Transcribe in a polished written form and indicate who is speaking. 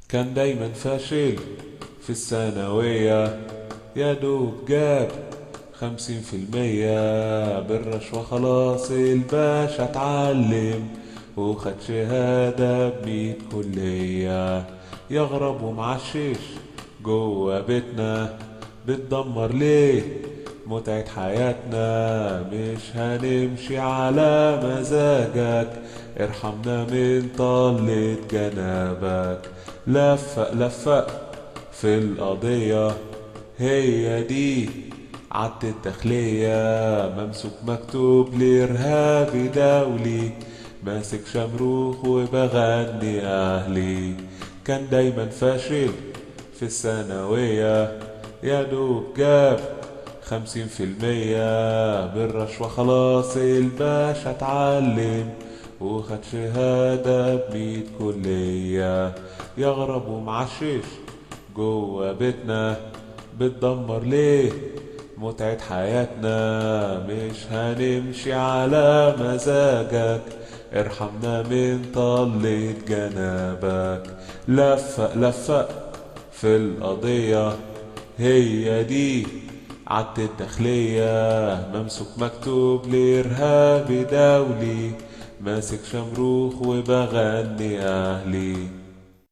Speaker 1: كان دايما فاشل في الثانوية، يا دوب جاب 50%. بالرشوة خلاص الباشا اتعلم وخد شهادة ب100 كلية. يغرب ومعشش جوا بيتنا، بتدمر ليه متعة حياتنا؟ مش هنمشي على مزاجك، ارحمنا من طلة جنابك. لفق لفق في القضية، هي دي عد الداخلية. ممسوك مكتوب لإرهابي دولي، ماسك شمروخ وبغني أهلي. كان دايما فاشل في الثانوية، يا دوب جاب 50%. بالرشوة خلاص الباشا اتعلم وخد شهادة ب100 كلية. يغرب ومعشش جوا بيتنا، بتدمر ليه متعة حياتنا؟ مش هنمشي على مزاجك، ارحمنا من طلة جنابك. لفق لفق في القضية، هي دي عد الداخلية. ممسوك مكتوب لإرهابي دولي، ماسك شمروخ وبغني أهلي.